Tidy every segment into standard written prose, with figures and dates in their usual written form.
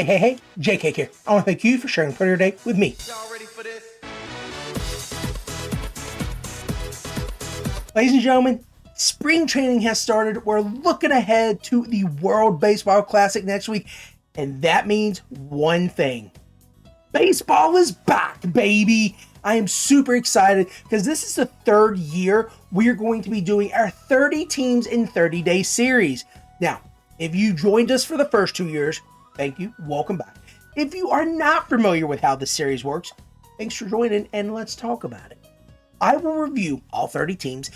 Hey, JK here. I want to thank you for sharing Twitter Day with me. Y'all ready for this? Ladies and gentlemen, spring training has started. We're looking ahead to the World Baseball Classic next week, and that means one thing. Baseball is back, baby. I am super excited because this is the third year we're going to be doing our 30 teams in 30-day series. Now, if you joined us for the first 2 years, thank you. Welcome back. If you are not familiar with how this series works, thanks for joining and let's talk about it. I will review all 30 teams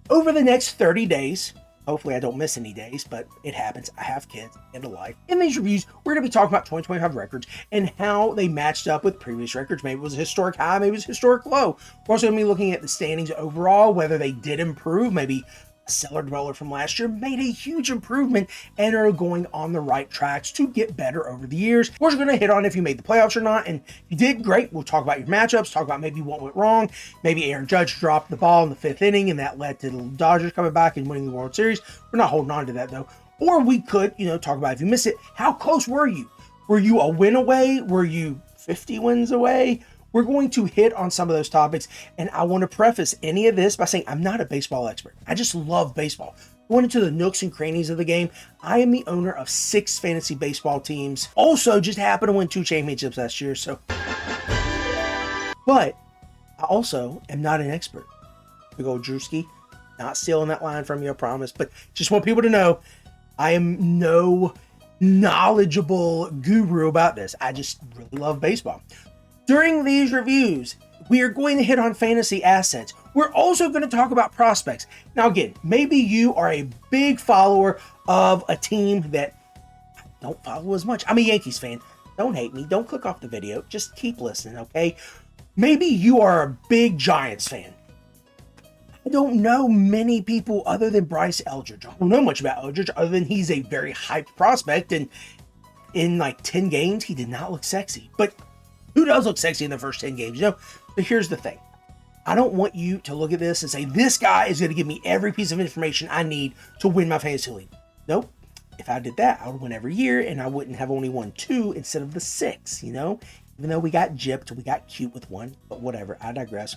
over the next 30 days. Hopefully I don't miss any days, but it happens. I have kids and a life. In these reviews, we're going to be talking about 2025 records and how they matched up with previous records. Maybe it was a historic high, maybe it was a historic low. We're also going to be looking at the standings overall, whether they did improve. Maybe a cellar dweller from last year made a huge improvement and are going on the right tracks to get better over the years. We're also going to hit on if you made the playoffs or not, and if you did, great. We'll talk about your matchups, talk about maybe what went wrong. Maybe Aaron Judge dropped the ball in the 5th inning and that led to the Dodgers coming back and winning the World Series. We're not holding on to that though. Or we could, talk about if you missed it, how close were you? Were you a win away? Were you 50 wins away? We're going to hit on some of those topics, and I want to preface any of this by saying I'm not a baseball expert. I just love baseball. Going into the nooks and crannies of the game, I am the owner of 6 fantasy baseball teams. Also, just happened to win 2 championships last year, But I also am not an expert. Big old Drewski, not stealing that line from you, I promise. But just want people to know, I am no knowledgeable guru about this. I just really love baseball. During these reviews, we are going to hit on fantasy assets. We're also going to talk about prospects. Now, again, maybe you are a big follower of a team that I don't follow as much. I'm a Yankees fan. Don't hate me. Don't click off the video. Just keep listening, okay? Maybe you are a big Giants fan. I don't know many people other than Bryce Eldridge. I don't know much about Eldridge other than he's a very hyped prospect, and in like 10 games, he did not look sexy. But who does look sexy in the first 10 games? But here's the thing. I don't want you to look at this and say, this guy is going to give me every piece of information I need to win my fantasy league. Nope. If I did that, I would win every year, and I wouldn't have only won 2 instead of the 6, Even though we got gypped, we got cute with 1, but whatever, I digress.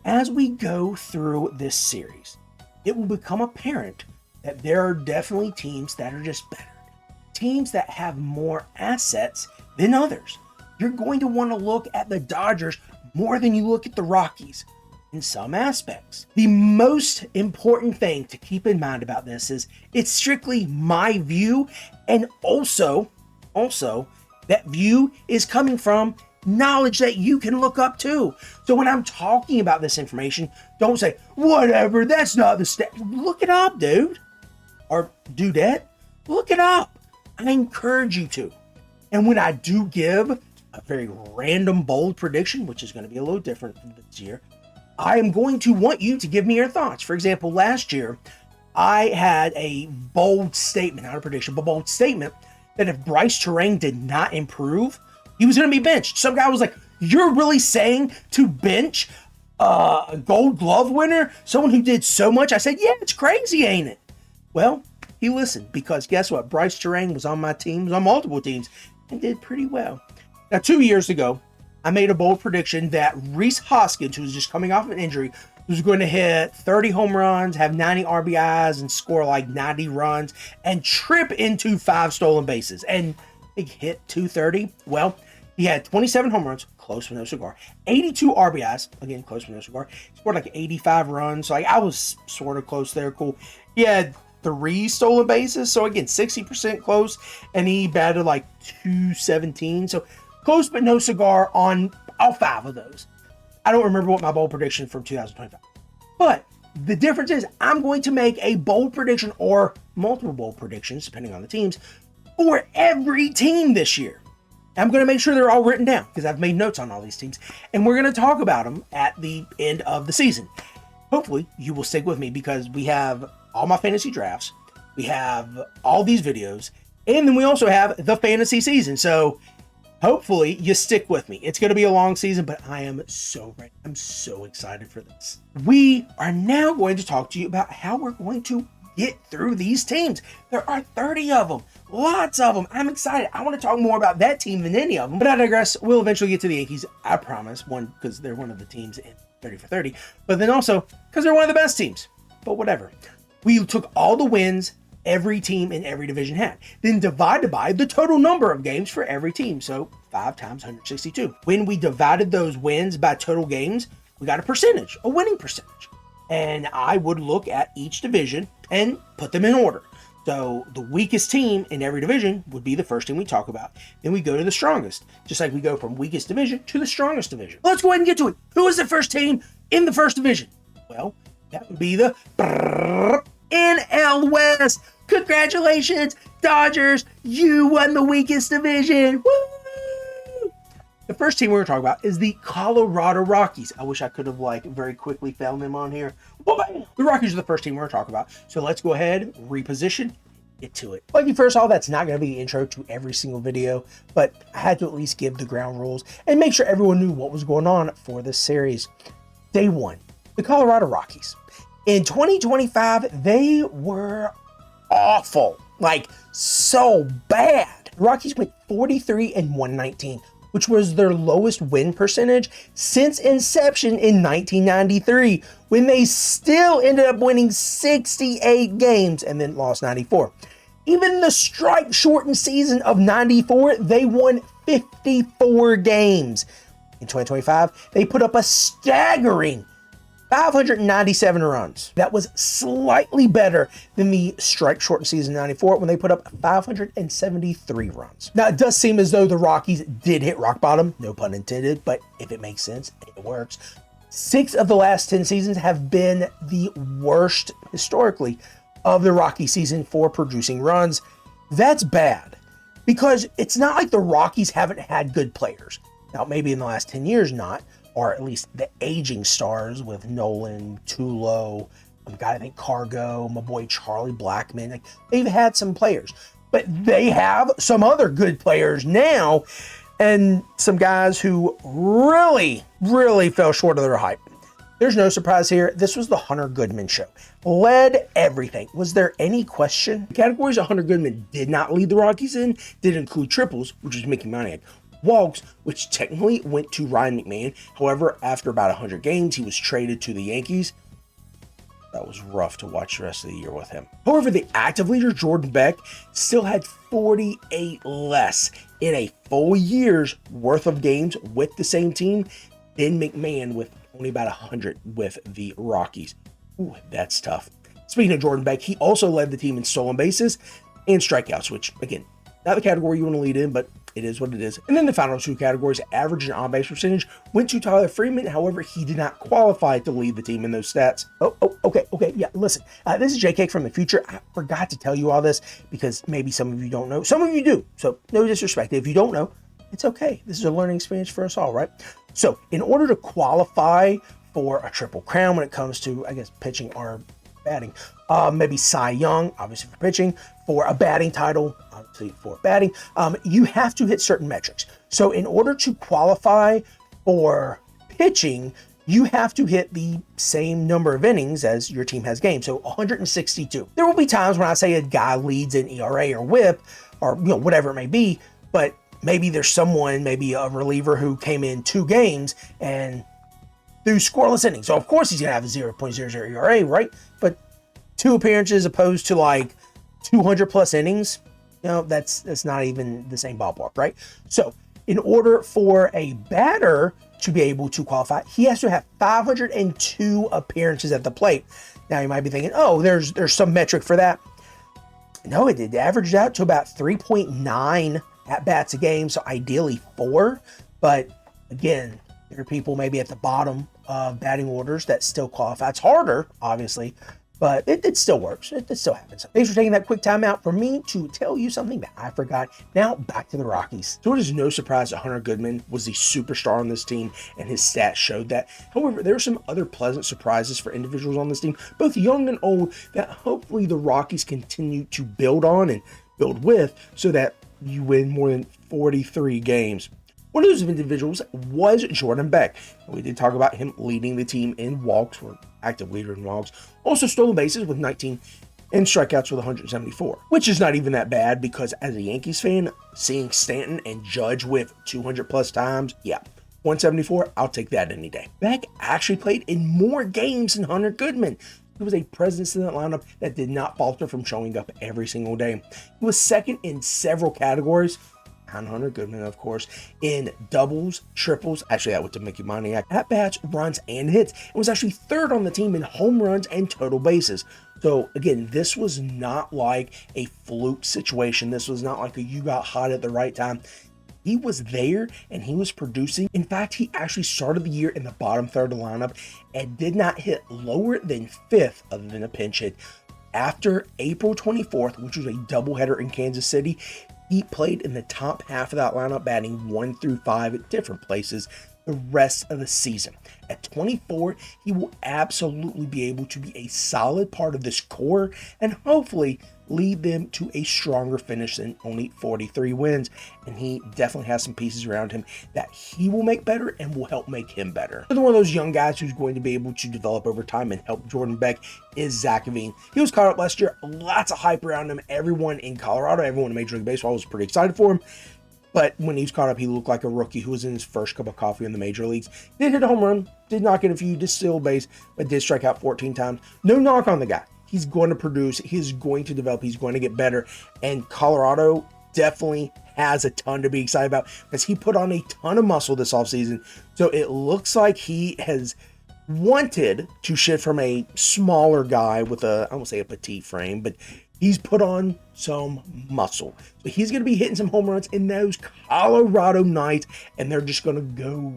As we go through this series, it will become apparent that there are definitely teams that are just better. Teams that have more assets than others. You're going to want to look at the Dodgers more than you look at the Rockies in some aspects. The most important thing to keep in mind about this is it's strictly my view, and also that view is coming from knowledge that you can look up to. So when I'm talking about this information, don't say, whatever, that's not the stat. Look it up, dude. Or dudette. Look it up. I encourage you to. And when I do give a very random bold prediction, which is going to be a little different this year, I am going to want you to give me your thoughts. For example, last year, I had a bold statement, not a prediction, but bold statement that if Bryce Terang did not improve, he was going to be benched. Some guy was like, you're really saying to bench a Gold Glove winner, someone who did so much? I said, yeah, it's crazy, ain't it? Well, he listened, because guess what? Bryce Terang was on my team, was on multiple teams, and did pretty well. Now, 2 years ago, I made a bold prediction that Rhys Hoskins, who was just coming off an injury, was going to hit 30 home runs, have 90 RBIs, and score like 90 runs, and trip into 5 stolen bases. And he hit 230. Well, he had 27 home runs, close with no cigar, 82 RBIs, again, close with no cigar. He scored like 85 runs, so I was sort of close there, cool. He had 3 stolen bases, so again, 60% close, and he batted like 217, so close but no cigar on all 5 of those. I don't remember what my bold prediction from 2025. But the difference is I'm going to make a bold prediction or multiple bold predictions, depending on the teams, for every team this year. I'm going to make sure they're all written down because I've made notes on all these teams. And we're going to talk about them at the end of the season. Hopefully you will stick with me because we have all my fantasy drafts. We have all these videos. And then we also have the fantasy season. So hopefully you stick with me. It's going to be a long season, but I am so ready. I'm so excited for this. We are now going to talk to you about how we're going to get through these teams. There are 30 of them, lots of them. I'm excited. I want to talk more about that team than any of them, but I digress. We'll eventually get to the Yankees, I promise. One, because they're one of the teams in 30 for 30, but then also because they're one of the best teams. But whatever. We took all the wins every team in every division had, then divided by the total number of games for every team. So 5 times 162. When we divided those wins by total games, we got a percentage, a winning percentage. And I would look at each division and put them in order. So the weakest team in every division would be the first team we talk about. Then we go to the strongest, just like we go from weakest division to the strongest division. Let's go ahead and get to it. Who is the first team in the first division? Well, that would be the NL West. Congratulations, Dodgers. You won the weakest division. Woo! The first team we're going to talk about is the Colorado Rockies. I wish I could have very quickly found them on here. The Rockies are the first team we're going to talk about. So let's go ahead, reposition, get to it. Like you first saw, that's not going to be the intro to every single video, but I had to at least give the ground rules and make sure everyone knew what was going on for this series. Day one, the Colorado Rockies. In 2025, they were awful, so bad. The Rockies went 43-119, which was their lowest win percentage since inception in 1993, when they still ended up winning 68 games and then lost 94. Even the strike-shortened season of 94, they won 54 games. In 2025, they put up a staggering 597 runs. That was slightly better than the strike-shortened season 94 when they put up 573 runs. Now, it does seem as though the Rockies did hit rock bottom, no pun intended, but if it makes sense, it works. 6 of the last 10 seasons have been the worst historically of the Rocky season for producing runs. That's bad because it's not like the Rockies haven't had good players. Now, maybe in the last 10 years, not, or at least the aging stars with Nolan, Tulo, I think Cargo, my boy Charlie Blackmon. They've had some players, but they have some other good players now, and some guys who really, really fell short of their hype. There's no surprise here. This was the Hunter Goodman show. Led everything. Was there any question? The categories that Hunter Goodman did not lead the Rockies in did include triples, which was Mickey Monahan, walks, which technically went to Ryan McMahon. However, after about 100 games, he was traded to the Yankees. That was rough to watch the rest of the year with him. However, the active leader, Jordan Beck, still had 48 less in a full year's worth of games with the same team than McMahon with only about 100 with the Rockies. Ooh, that's tough. Speaking of Jordan Beck, he also led the team in stolen bases and strikeouts, which, again, not the category you want to lead in, but it is what it is. And then the final 2 categories, average and on-base percentage, went to Tyler Freeman. However, he did not qualify to lead the team in those stats. Okay. Yeah, listen. This is JK from the future. I forgot to tell you all this because maybe some of you don't know. Some of you do. So no disrespect. If you don't know, it's okay. This is a learning experience for us all, right? So in order to qualify for a triple crown when it comes to, pitching or batting, maybe Cy Young, obviously for pitching, for a batting title, obviously for batting, you have to hit certain metrics. So in order to qualify for pitching, you have to hit the same number of innings as your team has games, so 162. There will be times when I say a guy leads in ERA or WHIP or whatever it may be, but maybe there's someone, maybe a reliever who came in 2 games and threw scoreless innings. So of course he's gonna have a 0.00 ERA, right? But 2 appearances opposed to 200 plus innings, that's not even the same ballpark, right? So in order for a batter to be able to qualify, he has to have 502 appearances at the plate. Now you might be thinking, oh, there's some metric for that. No, it averaged out to about 3.9 at-bats a game, so ideally 4. But again, there are people maybe at the bottom of batting orders that still qualify. It's harder, obviously, but it still works. It still happens. Thanks for taking that quick time out for me to tell you something that I forgot. Now back to the Rockies. So it is no surprise that Hunter Goodman was the superstar on this team, and his stats showed that. However, there are some other pleasant surprises for individuals on this team, both young and old, that hopefully the Rockies continue to build on and build with so that you win more than 43 games. One of those individuals was Jordan Beck. We did talk about him leading the team in walks, or active leader in walks. Also stolen bases with 19. and strikeouts with 174, which is not even that bad because as a Yankees fan, seeing Stanton and Judge with 200 plus times, yeah, 174, I'll take that any day. Beck actually played in more games than Hunter Goodman. He was a presence in that lineup that did not falter from showing up every single day. He was second in several categories, and Hunter Goodman, of course, in doubles, triples, actually that went to Mickey Moniak, at-bats, runs, and hits. It was actually third on the team in home runs and total bases. So again, this was not like a fluke situation. This was not like you got hot at the right time. He was there and he was producing. In fact, he actually started the year in the bottom third of the lineup and did not hit lower than fifth other than a pinch hit. After April 24th, which was a doubleheader in Kansas City, he played in the top half of that lineup, batting 1 through 5 at different places the rest of the season. At 24, he will absolutely be able to be a solid part of this core and hopefully lead them to a stronger finish than only 43 wins. And he definitely has some pieces around him that he will make better and will help make him better. Another one of those young guys who's going to be able to develop over time and help Jordan Beck is Zach Aveen. He was caught up last year, lots of hype around him. Everyone in Colorado, everyone in Major League Baseball was pretty excited for him. But when he was caught up, he looked like a rookie who was in his first cup of coffee in the major leagues. Did hit a home run, did not get a few, did steal base, but did strike out 14 times. No knock on the guy. He's going to produce, he's going to develop, he's going to get better. And Colorado definitely has a ton to be excited about because he put on a ton of muscle this offseason. So it looks like he has wanted to shift from a smaller guy with a, I won't say a petite frame, but he's put on some muscle. So he's going to be hitting some home runs in those Colorado nights, and they're just going to go.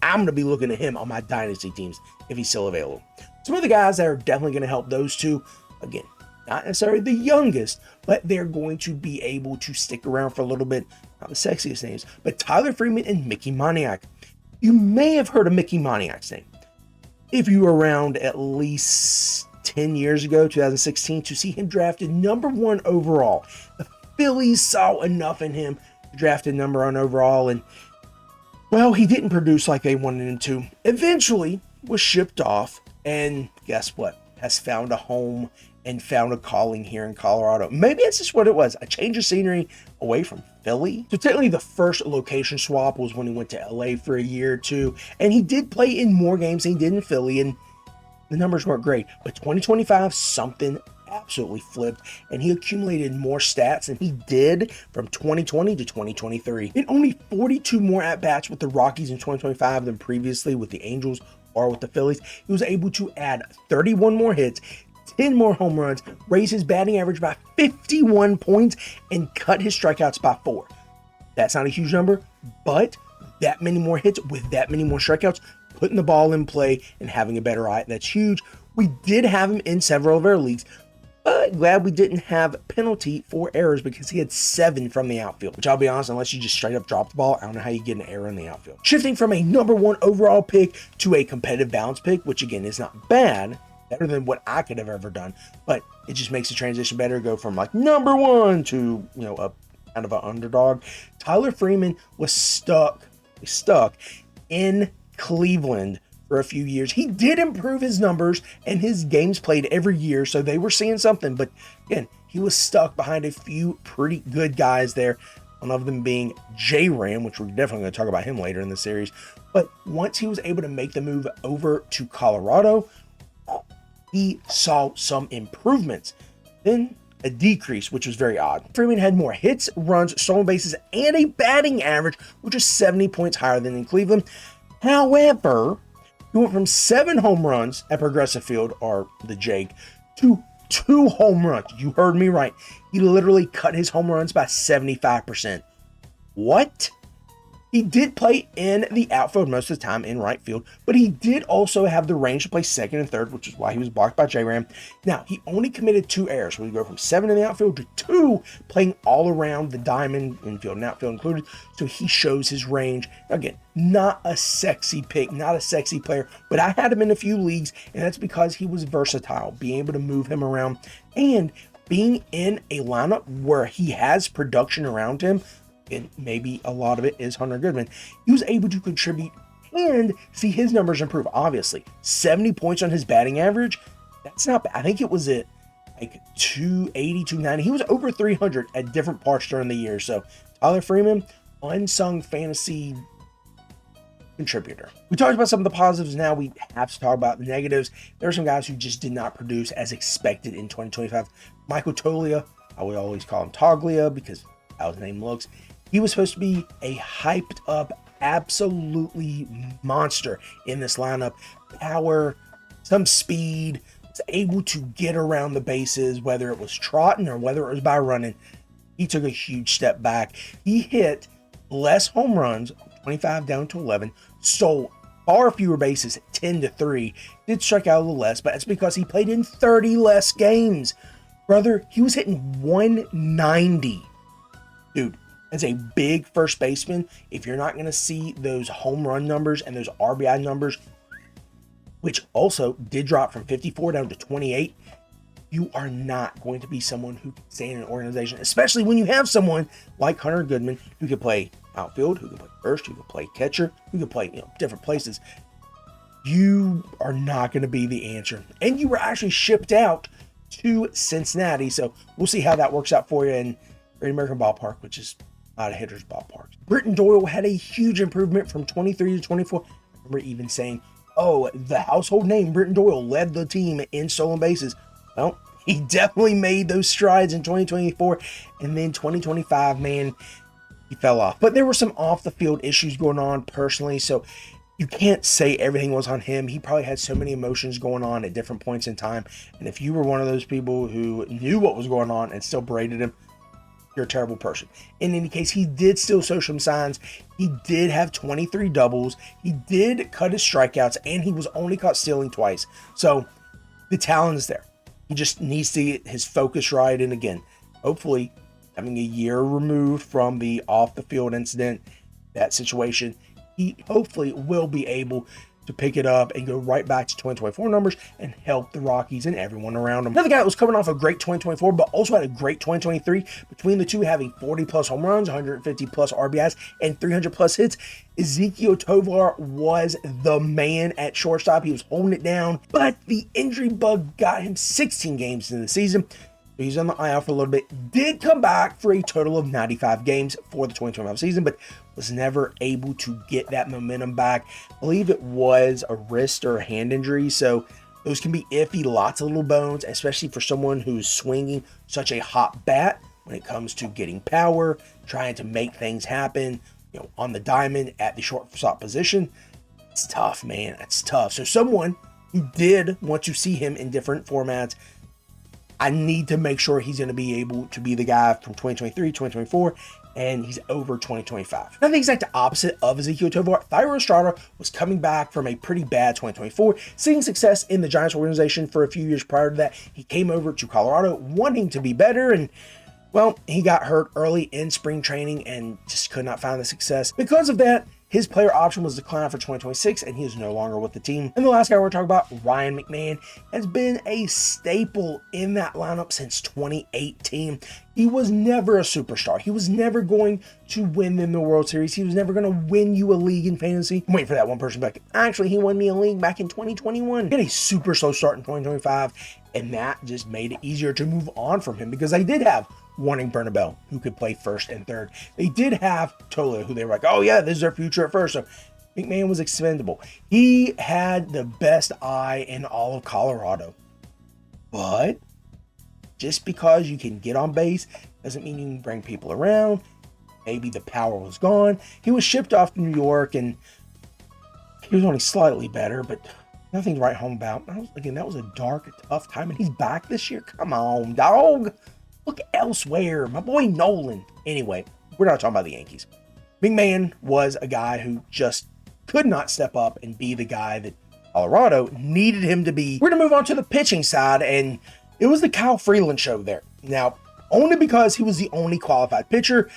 I'm going to be looking at him on my dynasty teams if he's still available. Some of the guys that are definitely going to help those two, again, not necessarily the youngest, but they're going to be able to stick around for a little bit. Not the sexiest names, but Tyler Freeman and Mickey Moniak. You may have heard of Mickey Moniak's name if you were around at least 10 years ago, 2016, to see him drafted number 1 overall. The Phillies saw enough in him to draft him number 1 overall, and well, he didn't produce like they wanted him to. Eventually was shipped off, and guess what? Has found a home and found a calling here in Colorado. Maybe that's just what it was, a change of scenery away from Philly. So technically the first location swap was when he went to LA for a year or two, and he did play in more games than he did in Philly, and the numbers weren't great. But 2025, something absolutely flipped, and he accumulated more stats than he did from 2020 to 2023. In only 42 more at-bats with the Rockies in 2025 than previously with the Angels or with the Phillies, he was able to add 31 more hits, 10 more home runs, raise his batting average by 51 points, and cut his strikeouts by 4. That's not a huge number, but that many more hits with that many more strikeouts, putting the ball in play and having a better eye, that's huge. We did have him in several of our leagues, but glad we didn't have penalty for errors because he had 7 from the outfield, which I'll be honest, unless you just straight up drop the ball, I don't know how you get an error in the outfield. Shifting from a number 1 overall pick to a competitive balance pick, which again is not bad, better than what I could have ever done, but it just makes the transition better, go from like number 1 to, a kind of an underdog. Tyler Freeman was stuck in Cleveland for a few years. He did improve his numbers and his games played every year, so they were seeing something, but again, he was stuck behind a few pretty good guys there, one of them being J-Ram, which we're definitely going to talk about him later in the series. But once he was able to make the move over to Colorado, he saw some improvements, then a decrease, which was very odd. Freeman had more hits, runs, stolen bases, and a batting average, which is 70 points higher than in Cleveland. However, he went from 7 home runs at Progressive Field, or the Jake, to 2 home runs. You heard me right. He literally cut his home runs by 75%. What? He did play in the outfield most of the time in right field, but he did also have the range to play second and third, which is why he was blocked by J-Ram. Now, he only committed 2 errors. We go from 7 in the outfield to 2 playing all around the diamond, infield and outfield included, so he shows his range. Again, not a sexy pick, not a sexy player, but I had him in a few leagues, and that's because he was versatile, being able to move him around, and being in a lineup where he has production around him, and maybe a lot of it is Hunter Goodman, he was able to contribute and see his numbers improve. Obviously, 70 points on his batting average, that's not bad. I think it was at like 280, 290. He was over 300 at different parts during the year. So Tyler Freeman, unsung fantasy contributor. We talked about some of the positives. Now we have to talk about the negatives. There are some guys who just did not produce as expected in 2025. Michael Toglia, I would always call him Toglia because how his name looks. He was supposed to be a hyped up, absolutely monster in this lineup. Power, some speed, was able to get around the bases, whether it was trotting or whether it was by running. He took a huge step back. He hit less home runs, 25 down to 11, stole far fewer bases, 10-3, did strike out a little less, but that's because he played in 30 less games. Brother, he was hitting 190. Dude, as a big first baseman, if you're not going to see those home run numbers and those RBI numbers, which also did drop from 54 down to 28, you are not going to be someone who can stay in an organization, especially when you have someone like Hunter Goodman who can play outfield, who can play first, who can play catcher, who can play different places. You are not going to be the answer. And you were actually shipped out to Cincinnati, so we'll see how that works out for you in Great American Ballpark, which is not a hitter's ballpark. Britton Doyle had a huge improvement from 23 to 24. I remember even saying, oh, the household name Britton Doyle led the team in stolen bases. Well, he definitely made those strides in 2024, and then 2025, man, he fell off. But there were some off the field issues going on personally, so you can't say everything was on him. He probably had so many emotions going on at different points in time, and if you were one of those people who knew what was going on and still berated him, you're a terrible person. In any case, he did still show some signs. He did have 23 doubles. He did cut his strikeouts, and he was only caught stealing twice. So the talent is there. He just needs to get his focus right. And again, hopefully having a year removed from the off the field incident, that situation, he hopefully will be able to pick it up and go right back to 2024 numbers and help the Rockies and everyone around him. Another guy that was coming off a great 2024, but also had a great 2023, between the two having 40 plus home runs, 150 plus RBIs, and 300 plus hits, Ezequiel Tovar was the man at shortstop. He was holding it down, but the injury bug got him 16 games into the season. He's on the IL for a little bit, did come back for a total of 95 games for the 2025 season, but was never able to get that momentum back. I believe it was a wrist or a hand injury, so those can be iffy, lots of little bones, especially for someone who's swinging such a hot bat when it comes to getting power, trying to make things happen, on the diamond at the shortstop position. It's tough, man. It's tough. So someone who did want to see him in different formats, I need to make sure he's going to be able to be the guy from 2023, 2024, and he's over 2025. Now, the exact opposite of Ezequiel Tovar, Thairo Estrada was coming back from a pretty bad 2024, seeing success in the Giants organization for a few years prior to that. He came over to Colorado wanting to be better, and well, he got hurt early in spring training and just could not find the success. Because of that, his player option was declined for 2026, and he is no longer with the team. And the last guy we're talking about, Ryan McMahon, has been a staple in that lineup since 2018. He was never a superstar. He was never going to win them the World Series. He was never going to win you a league in fantasy. I'm waiting for that one person back. Actually, he won me a league back in 2021. He had a super slow start in 2025, and that just made it easier to move on from him because they did have Warning Bernabel, who could play first and third. They did have Tola, who they were like, oh yeah, this is their future at first. So McMahon was expendable. He had the best eye in all of Colorado. But just because you can get on base doesn't mean you can bring people around. Maybe the power was gone. He was shipped off to New York, and he was only slightly better, but nothing to write home about. Again, that was a dark, tough time, and he's back this year. Come on, dog. Look elsewhere. My boy Nolan. Anyway, we're not talking about the Yankees. McMahon was a guy who just could not step up and be the guy that Colorado needed him to be. We're going to move on to the pitching side, and it was the Kyle Freeland show there. Now, only because he was the only qualified pitcher,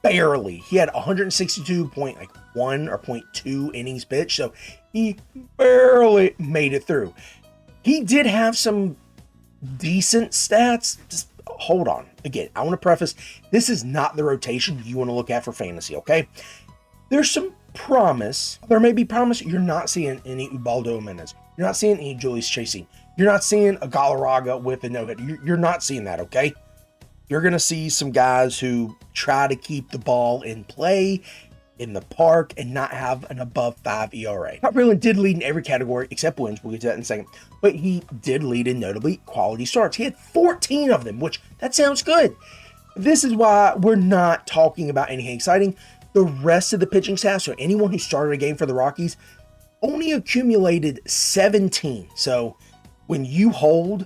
barely. He had 162.1 or 0.2 innings pitched, so he barely made it through. He did have some decent stats. Just hold on. Again, I want to preface, this is not the rotation you want to look at for fantasy, okay? There's some promise. There may be promise. You're not seeing any Ubaldo Jimenez. You're not seeing any Julius chasing. You're not seeing a Galarraga with a no-hit. You're not seeing that, okay? You're going to see some guys who try to keep the ball in play in the park and not have an above 5 ERA. Scott Freeland did lead in every category except wins. We'll get to that in a second. But he did lead in notably quality starts. He had 14 of them, which that sounds good. This is why we're not talking about anything exciting. The rest of the pitching staff, so anyone who started a game for the Rockies, only accumulated 17. So when you hold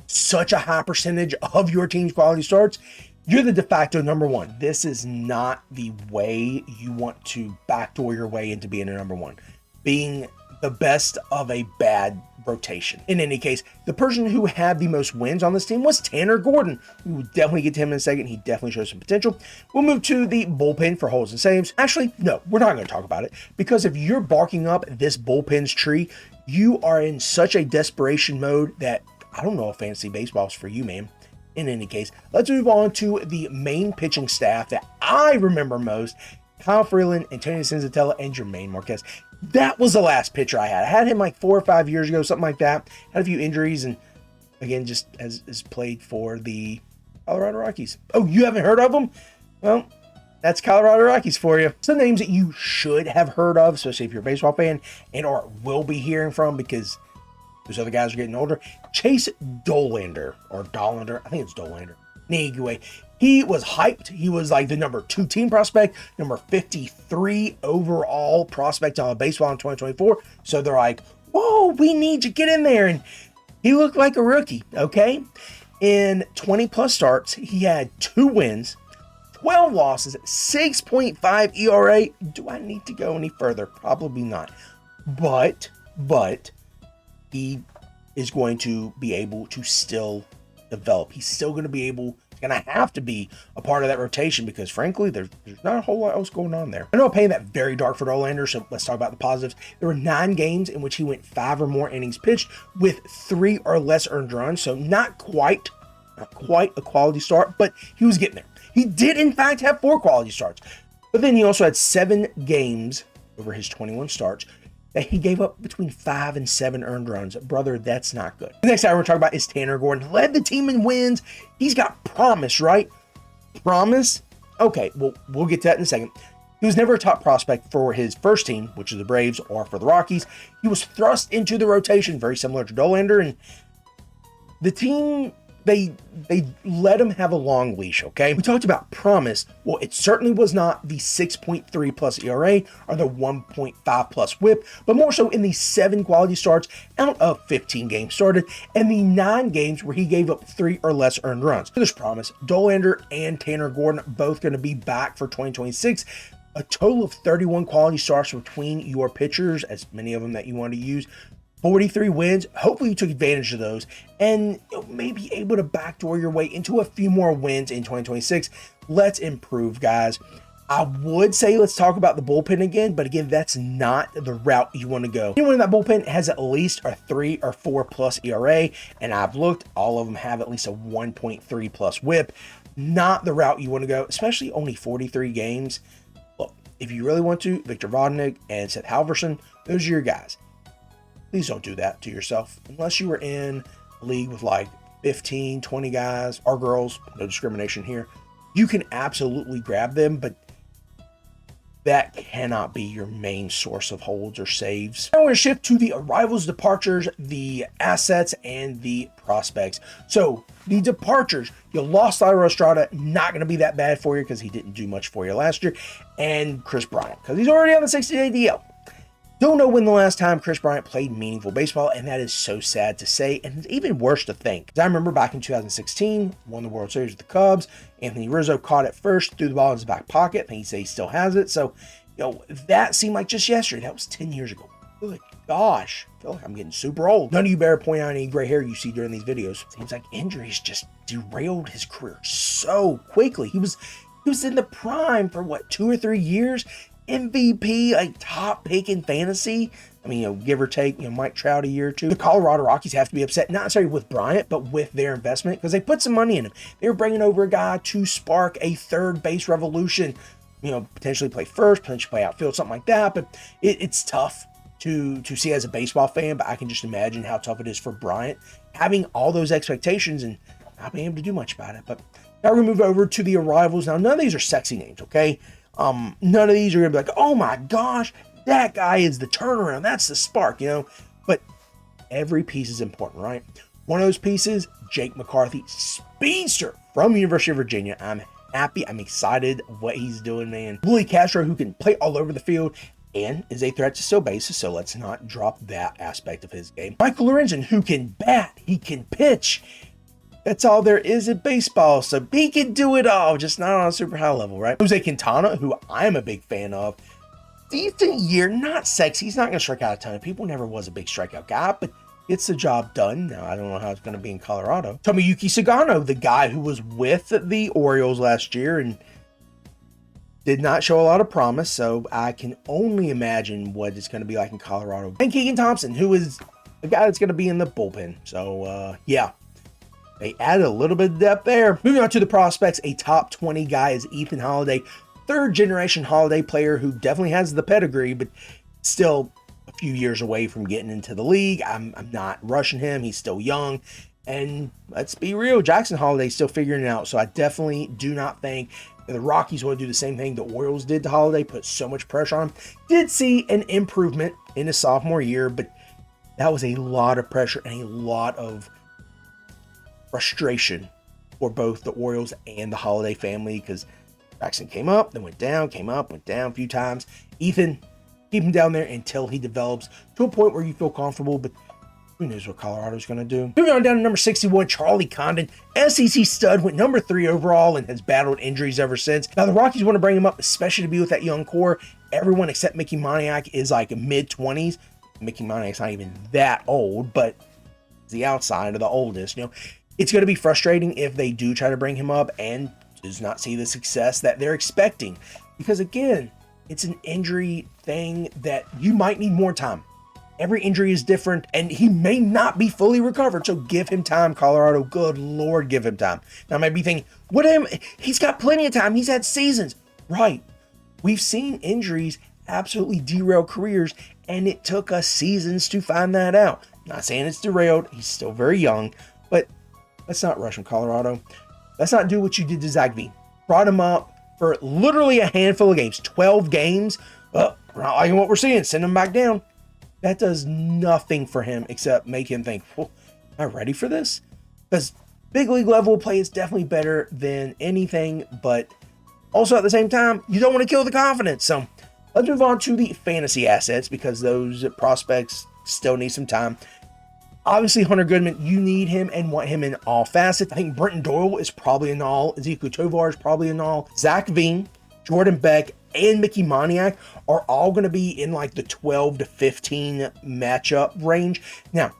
such a high percentage of your team's quality starts, you're the de facto number one. This is not the way you want to backdoor your way into being a number one, being the best of a bad rotation. In any case, the person who had the most wins on this team was Tanner Gordon. We will definitely get to him in a second. He definitely shows some potential. We'll move to the bullpen for holds and saves. Actually, no, we're not going to talk about it, because if you're barking up this bullpen's tree, you are in such a desperation mode that I don't know if fantasy baseball is for you, man. In any case, let's move on to the main pitching staff that I remember most: Kyle Freeland, Antonio Senzatella, and Jermaine Marquez. That was the last pitcher I had. I had him like 4 or 5 years ago, something like that. Had a few injuries, and again, just as played for the Colorado Rockies. Oh, you haven't heard of them? Well, that's Colorado Rockies for you. Some names that you should have heard of, especially if you're a baseball fan, and or will be hearing from, because those other guys are getting older. Chase Dollander, or Dollander, I think it's Dollander. Anyway, he was hyped. He was like the number 2 team prospect, number 53 overall prospect on baseball in 2024. So they're like, whoa, we need you, get in there. And he looked like a rookie, okay? In 20 plus starts, he had 2 wins, 12 losses, 6.5 ERA. Do I need to go any further? Probably not. But he is going to be able to still develop. He's still going to be able, going to have to be a part of that rotation, because frankly, there's not a whole lot else going on there. I know I'm painting that very dark for Dollander, so let's talk about the positives. There were 9 games in which he went 5 or more innings pitched with 3 or less earned runs. So not quite a quality start, but he was getting there. He did in fact have 4 quality starts, but then he also had 7 games over his 21 starts that he gave up between 5 and 7 earned runs. Brother, that's not good. The next guy we're talking about is Tanner Gordon. Led the team in wins. He's got promise, right? Promise? Okay, well, we'll get to that in a second. He was never a top prospect for his first team, which is the Braves, or for the Rockies. He was thrust into the rotation, very similar to Dollander, and the team, they let him have a long leash, okay? We talked about promise. Well, it certainly was not the 6.3 plus ERA or the 1.5 plus whip, but more so in the 7 quality starts out of 15 games started, and the 9 games where he gave up 3 or less earned runs. So there's promise. Dollander and Tanner Gordon both going to be back for 2026. A total of 31 quality starts between your pitchers, as many of them that you want to use. 43 wins. Hopefully you took advantage of those and you'll maybe be able to backdoor your way into a few more wins in 2026. Let's improve, guys. I would say let's talk about the bullpen again, but again, that's not the route you want to go. Anyone in that bullpen has at least a 3 or 4 plus ERA, and I've looked, all of them have at least a 1.3 plus whip. Not the route you want to go, especially only 43 games. Look, if you really want to, Victor Vodnik and Seth Halverson, those are your guys. Please don't do that to yourself unless you were in a league with like 15, 20 guys or girls, no discrimination here. You can absolutely grab them, but that cannot be your main source of holds or saves. Now we're going to shift to the arrivals, departures, the assets, and the prospects. So the departures, you lost Lyra Estrada, not going to be that bad for you because he didn't do much for you last year, and Chris Bryant because he's already on the 60-day DL. Don't know when the last time Chris Bryant played meaningful baseball, and that is so sad to say, and it's even worse to think. I remember back in 2016, won the World Series with the Cubs. Anthony Rizzo caught it first, threw the ball in his back pocket, and he said he still has it. So, that seemed like just yesterday. That was 10 years ago. Good gosh, I feel like I'm getting super old. None of you better point out any gray hair you see during these videos. Seems like injuries just derailed his career so quickly. He was in the prime for what, 2 or 3 years? MVP, like top pick in fantasy. I mean, give or take, Mike Trout a year or 2. The Colorado Rockies have to be upset, not necessarily with Bryant, but with their investment, because they put some money in him. They were bringing over a guy to spark a third base revolution, potentially play first, potentially play outfield, something like that. But it's tough to see as a baseball fan, but I can just imagine how tough it is for Bryant having all those expectations and not being able to do much about it. But now we're gonna move over to the arrivals. Now, none of these are sexy names, okay? None of these are gonna be like, oh my gosh, that guy is the turnaround, that's the spark, you know? But every piece is important, right? One of those pieces, Jake McCarthy, speedster from University of Virginia. I'm happy, I'm excited what he's doing, man. Willie Castro, who can play all over the field and is a threat to steal bases, so let's not drop that aspect of his game. Michael Lorenzen, who can bat, he can pitch. That's all there is in baseball, so he can do it all, just not on a super high level, right? Jose Quintana, who I'm a big fan of. Decent year, not sexy. He's not going to strike out a ton of people. Never was a big strikeout guy, but gets the job done. Now, I don't know how it's going to be in Colorado. Tomoyuki Sagano, the guy who was with the Orioles last year and did not show a lot of promise, so I can only imagine what it's going to be like in Colorado. And Keegan Thompson, who is the guy that's going to be in the bullpen. So, yeah, they added a little bit of depth there. Moving on to the prospects, a top 20 guy is Ethan Holiday, third-generation Holiday player who definitely has the pedigree, but still a few years away from getting into the league. I'm not rushing him. He's still young. And let's be real, Jackson Holiday's still figuring it out, so I definitely do not think the Rockies want to do the same thing the Orioles did to Holiday, put so much pressure on him. Did see an improvement in his sophomore year, but that was a lot of pressure and a lot of frustration for both the Orioles and the Holiday family, because Jackson came up, then went down, came up, went down a few times. Ethan, keep him down there until he develops to a point where you feel comfortable, but who knows what Colorado's going to do. Moving on down to number 61, Charlie Condon, SEC stud, went number 3 overall and has battled injuries ever since. Now, the Rockies want to bring him up, especially to be with that young core. Everyone except Mickey Moniak is like mid-20s. Mickey Moniak's not even that old, but the outside of the oldest. You know, it's going to be frustrating if they do try to bring him up and does not see the success that they're expecting. Because, again, it's an injury thing that you might need more time. Every injury is different, and he may not be fully recovered, so give him time, Colorado. Good Lord, give him time. Now, I might be thinking, he's got plenty of time. He's had seasons. Right. We've seen injuries absolutely derail careers, and it took us seasons to find that out. Not saying it's derailed. He's still very young, but let's not rush him, Colorado. Let's not do what you did to Zach V. Brought him up for literally a handful of games, 12 games. We're not liking what we're seeing. Send him back down. That does nothing for him except make him think, well, am I ready for this? Because big league level play is definitely better than anything, but also at the same time, you don't want to kill the confidence. So let's move on to the fantasy assets, because those prospects still need some time. Obviously, Hunter Goodman, you need him and want him in all facets. I think Brenton Doyle is probably an all. Ezekiel Tovar is probably an all. Zach Veen, Jordan Beck, and Mickey Moniak are all going to be in like the 12 to 15 matchup range. Now,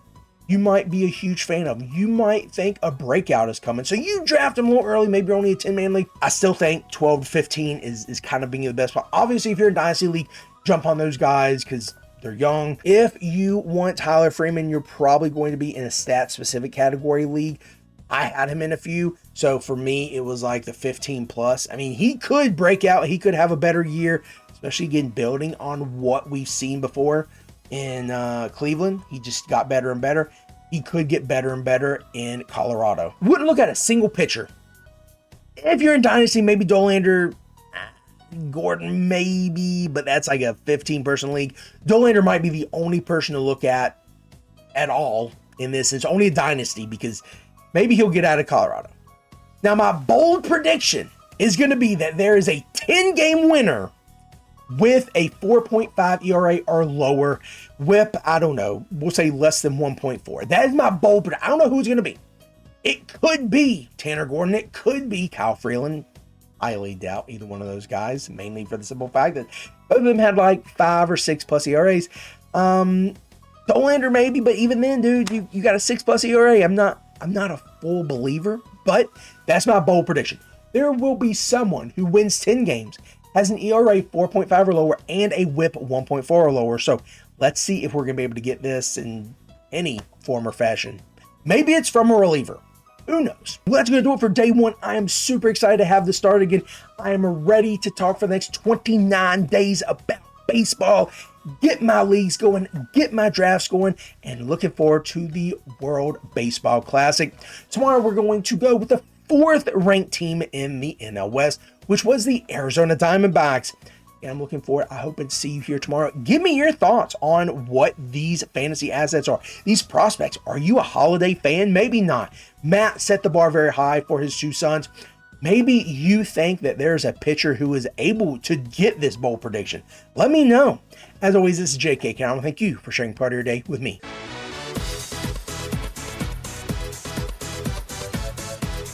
you might be a huge fan of him. You might think a breakout is coming, so you draft him a little early, maybe only a 10-man league. I still think 12 to 15 is kind of being the best spot. Obviously, if you're in Dynasty League, jump on those guys because they're young. If you want Tyler Freeman, you're probably going to be in a stat-specific category league. I had him in a few, so for me, it was like the 15 plus. I mean, he could break out. He could have a better year, especially again, building on what we've seen before in Cleveland. He just got better and better. He could get better and better in Colorado. Wouldn't look at a single pitcher. If you're in Dynasty, maybe Dollander, Gordon maybe, but that's like a 15-person league. Dollander might be the only person to look at all in this. It's only a Dynasty because maybe he'll get out of Colorado. Now, my bold prediction is going to be that there is a 10-game winner with a 4.5 ERA or lower. Whip, I don't know. We'll say less than 1.4. That is my bold prediction. I don't know who it's going to be. It could be Tanner Gordon. It could be Kyle Freeland. I highly doubt either one of those guys, mainly for the simple fact that both of them had like 5 or 6 plus ERAs. Dollander maybe, but even then, dude, you got a 6 plus ERA. I'm not a full believer, but that's my bold prediction. There will be someone who wins 10 games, has an ERA 4.5 or lower, and a whip 1.4 or lower. So let's see if we're going to be able to get this in any form or fashion. Maybe it's from a reliever. Who knows? Well, that's going to do it for day one. I am super excited to have this start again. I am ready to talk for the next 29 days about baseball get my leagues going, get my drafts going, and looking forward to the World Baseball Classic. Tomorrow we're going to go with the 4th ranked team in the NL West, which was the Arizona Diamondbacks. And I'm looking forward. I hope to see you here tomorrow. Give me your thoughts on what these fantasy assets are. These prospects. Are you a Holiday fan? Maybe not. Matt set the bar very high for his 2 sons. Maybe you think that there's a pitcher who is able to get this bold prediction. Let me know. As always, this is JK, and I want to thank you for sharing part of your day with me.